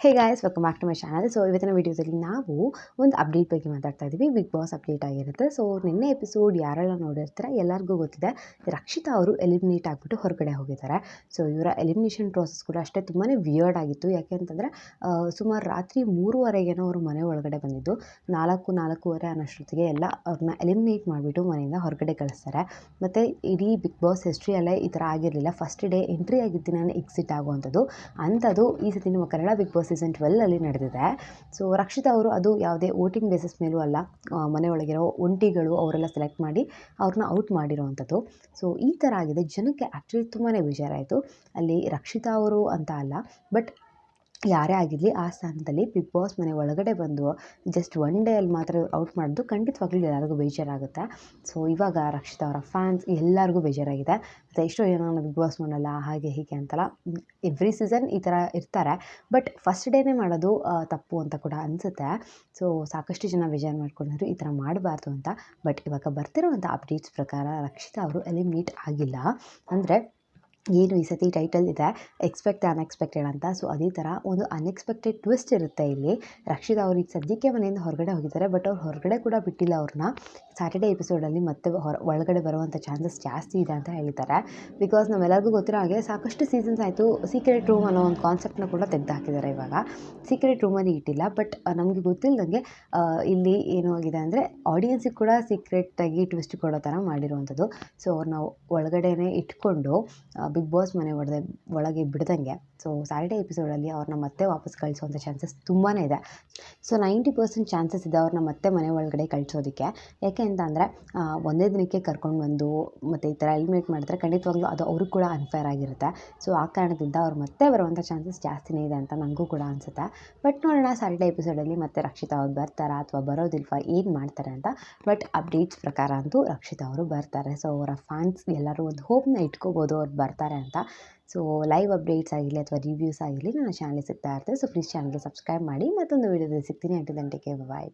Hey guys, welcome back to my channel. So ಇವತ್ತಿನ ವೀಡಿಯೋದಲ್ಲಿ ನಾವು ಒಂದು ಅಪ್ಡೇಟ್ ಬಗ್ಗೆ ಮಾತಾಡ್ತಾ ಇದ್ದೀವಿ. ಬಿಗ್ ಬಾಸ್ ಅಪ್ಡೇಟ್ ಆಗಿರುತ್ತೆ. ಸೊ ನಿನ್ನೆ ಎಪಿಸೋಡ್ ಯಾರೆಲ್ಲ ನೋಡಿರ್ತಾರೆ ಎಲ್ಲರಿಗೂ ಗೊತ್ತಿದೆ, ರಕ್ಷಿತಾ ಅವರು ಎಲಿಮಿನೇಟ್ ಆಗಿಬಿಟ್ಟು ಹೊರಗಡೆ ಹೋಗಿದ್ದಾರೆ. ಸೊ ಇವರ ಎಲಿಮಿನೇಷನ್ ಪ್ರೋಸೆಸ್ ಕೂಡ ಅಷ್ಟೇ ತುಂಬಾ ವಿಯರ್ಡ್ ಆಗಿತ್ತು. ಯಾಕೆ ಅಂತಂದರೆ ಸುಮಾರು ರಾತ್ರಿ 3:30ಗೇನೋ ಅವರು ಮನೆ ಒಳಗಡೆ ಬಂದಿದ್ದು, 4:30 ಅನ್ನೋಷ್ಟೊತ್ತಿಗೆ ಎಲ್ಲ ಅವ್ರನ್ನ ಎಲಿಮಿನೇಟ್ ಮಾಡಿಬಿಟ್ಟು ಮನೆಯಿಂದ ಹೊರಗಡೆ ಕಳಿಸ್ತಾರೆ. ಮತ್ತು ಇಡೀ ಬಿಗ್ ಬಾಸ್ ಹಿಸ್ಟ್ರಿಯಲ್ಲೇ ಈ ಥರ ಆಗಿರಲಿಲ್ಲ. ಫಸ್ಟ್ ಡೇ ಎಂಟ್ರಿ ಆಗಿದ್ದು ನಾನು ಎಕ್ಸಿಟ್ ಆಗುವಂಥದ್ದು ಅಂಥದ್ದು ಈ ಸತಿ ನಮ್ಮ ಕನ್ನಡ ಬಿಗ್ ಬಾಸ್ ಸೀಸನ್ 12 ನಡೆದಿದೆ. ಸೊ ರಕ್ಷಿತಾ ಅವರು ಅದು ಯಾವುದೇ ವೋಟಿಂಗ್ ಬೇಸಿಸ್ ಮೇಲೂ ಅಲ್ಲ, ಮನೆಯೊಳಗಿರೋ ಒಂಟಿಗಳು ಅವರೆಲ್ಲ ಸೆಲೆಕ್ಟ್ ಮಾಡಿ ಅವ್ರನ್ನ ಔಟ್ ಮಾಡಿರೋವಂಥದ್ದು. ಸೊ ಈ ಥರ ಆಗಿದೆ. ಜನಕ್ಕೆ ಆ್ಯಕ್ಚುಲಿ ತುಂಬಾ ಬೇಜಾರಾಯಿತು. ಅಲ್ಲಿ ರಕ್ಷಿತಾ ಅವರು ಅಂತ ಅಲ್ಲ, ಬಟ್ ಯಾರೇ ಆಗಿರಲಿ ಆ ಸ್ಥಾನದಲ್ಲಿ ಬಿಗ್ ಬಾಸ್ ಮನೆ ಒಳಗಡೆ ಬಂದು ಜಸ್ಟ್ ಒನ್ ಡೇ ಅಲ್ಲಿ ಮಾತ್ರ ಔಟ್ ಮಾಡೋದು ಖಂಡಿತವಾಗ್ಲೂ ಎಲ್ಲರಿಗೂ ಬೇಜಾರಾಗುತ್ತೆ. ಸೊ ಇವಾಗ ರಕ್ಷಿತಾ ಅವರ ಫ್ಯಾನ್ಸ್ ಎಲ್ಲರಿಗೂ ಬೇಜಾರಾಗಿದೆ. ಮತ್ತು ಎಷ್ಟೋ ಜನ ನಾನು ಬಿಗ್ ಬಾಸ್ ಮಾಡಲ್ಲ ಹಾಗೆ ಹೀಗೆ ಅಂತಲ್ಲ, ಎವ್ರಿ ಸೀಸನ್ ಈ ಥರ ಇರ್ತಾರೆ. ಬಟ್ ಫಸ್ಟ್ ಡೇನೇ ಮಾಡೋದು ತಪ್ಪು ಅಂತ ಕೂಡ ಅನಿಸುತ್ತೆ. ಸೊ ಸಾಕಷ್ಟು ಜನ ಬೇಜಾರು ಮಾಡ್ಕೊಂಡಿದ್ರು ಈ ಥರ ಮಾಡಬಾರ್ದು ಅಂತ. ಬಟ್ ಇವಾಗ ಬರ್ತಿರೋವಂಥ ಅಪ್ಡೇಟ್ಸ್ ಪ್ರಕಾರ ರಕ್ಷಿತಾ ಅವರು ಎಲಿಮಿನೇಟ್ ಆಗಿಲ್ಲ. ಅಂದರೆ ಏನು ಈ ಸತಿ ಟೈಟಲ್ ಇದೆ ಎಕ್ಸ್ಪೆಕ್ಟ್ ಅನ್ಎಕ್ಸ್ಪೆಕ್ಟೆಡ್ ಅಂತ. ಸೊ ಅದೇ ಥರ ಒಂದು ಅನ್ಎಕ್ಸ್ಪೆಕ್ಟೆಡ್ ಟ್ವಿಸ್ಟ್ ಇರುತ್ತೆ ಇಲ್ಲಿ. ರಕ್ಷಿತಾ ಅವರು ಈಗ ಸದ್ಯಕ್ಕೆ ಮನೆಯಿಂದ ಹೊರಗಡೆ ಹೋಗಿದ್ದಾರೆ, ಬಟ್ ಅವ್ರು ಹೊರಗಡೆ ಕೂಡ ಬಿಟ್ಟಿಲ್ಲ ಅವ್ರನ್ನ. ಸ್ಯಾಟರ್ಡೇ ಎಪಿಸೋಡಲ್ಲಿ ಮತ್ತೆ ಒಳಗಡೆ ಬರುವಂಥ ಚಾನ್ಸಸ್ ಜಾಸ್ತಿ ಇದೆ ಅಂತ ಹೇಳಿದ್ದಾರೆ. ಬಿಕಾಸ್ ನಾವೆಲ್ಲರಿಗೂ ಗೊತ್ತಿರೋ ಹಾಗೆ ಸಾಕಷ್ಟು ಸೀಸನ್ಸ್ ಆಯಿತು ಸೀಕ್ರೆಟ್ ರೂಮ್ ಅನ್ನೋ ಒಂದು ಕಾನ್ಸೆಪ್ಟನ್ನ ಕೂಡ ತೆಗೆದು ಹಾಕಿದ್ದಾರೆ. ಇವಾಗ ಸೀಕ್ರೆಟ್ ರೂಮಲ್ಲಿ ಇಟ್ಟಿಲ್ಲ, ಬಟ್ ನಮಗೆ ಗೊತ್ತಿಲ್ಲದಂಗೆ ಇಲ್ಲಿ ಏನು ಆಗಿದೆ ಅಂದರೆ ಆಡಿಯನ್ಸಿಗೆ ಕೂಡ ಸೀಕ್ರೆಟಾಗಿ ಟ್ವಿಸ್ಟ್ ಕೊಡೋ ಥರ ಮಾಡಿರುವಂಥದ್ದು. ಸೊ ಅವ್ರನ್ನ ಒಳಗಡೆನೇ ಇಟ್ಕೊಂಡು ಬಿಗ್ ಬಾಸ್ ಮನೆ ಒಳಗೆ ಬಿಡ್ದಂಗೆ ಸೊ ಸ್ಯಾಟರ್ಡೇ ಎಪಿಸೋಡಲ್ಲಿ ಅವ್ರನ್ನ ಮತ್ತೆ ವಾಪಸ್ ಕಳಿಸೋವಂಥ ಚಾನ್ಸಸ್ ತುಂಬಾ ಇದೆ. ಸೊ 90% ಚಾನ್ಸಸ್ ಇದೆ ಅವ್ರನ್ನ ಮತ್ತೆ ಮನೆ ಒಳಗಡೆ ಕಳಿಸೋದಕ್ಕೆ. ಯಾಕೆ ಅಂತ ಅಂದರೆ ಒಂದೇ ದಿನಕ್ಕೆ ಕರ್ಕೊಂಡು ಬಂದು ಮತ್ತು ಈ ಥರ ಎಲಿಮಿನೇಟ್ ಮಾಡಿದ್ರೆ ಖಂಡಿತವಾಗ್ಲೂ ಅದು ಅವ್ರಿಗೆ ಕೂಡ ಅನ್ಫೇರ್ ಆಗಿರುತ್ತೆ. ಸೊ ಆ ಕಾರಣದಿಂದ ಅವ್ರು ಮತ್ತೆ ಬರುವಂಥ ಚಾನ್ಸಸ್ ಜಾಸ್ತಿನೇ ಇದೆ ಅಂತ ನನಗೂ ಕೂಡ ಅನಿಸುತ್ತೆ. ಬಟ್ ನೋಡೋಣ ಸ್ಯಾಟರ್ಡೇ ಎಪಿಸೋಡಲ್ಲಿ ಮತ್ತೆ ರಕ್ಷಿತಾ ಅವ್ರು ಬರ್ತಾರಾ ಅಥವಾ ಬರೋದಿಲ್ವಾ, ಏನು ಮಾಡ್ತಾರೆ ಅಂತ. ಬಟ್ ಅಪ್ಡೇಟ್ಸ್ ಪ್ರಕಾರ ಅಂತೂ ರಕ್ಷಿತಾ ಅವರು ಬರ್ತಾರೆ. ಸೊ ಅವರ ಫ್ಯಾನ್ಸ್ ಎಲ್ಲರೂ ಒಂದು ಹೋಪ್ನ ಇಟ್ಕೋಬೋದು ಅವ್ರು ಬರ್ತಾರೆ ಅಂತ. ಸೊ ಲೈವ್ ಅಪ್ಡೇಟ್ಸ್ ಆಗಿರಲಿ ಅಥವಾ ರಿವ್ಯೂಸ್ ಆಗಿರಲಿ ನನ್ನ ಚಾನಲ್ ಸಿಗ್ತಾ ಇರ್ತದೆ. ಸೊ ಪ್ಲೀಸ್ ಚಾನಲ್ಗೆ ಸಬ್ಸ್ಕ್ರೈಬ್ ಮಾಡಿ. ಮತ್ತೊಂದು ವೀಡಿಯೋದಲ್ಲಿ ಸಿಗ್ತೀನಿ. ಅಂಟಿಲ್ ದೆನ್ ಟೇಕ್ ಕೇರ್, ಬಾಯ್.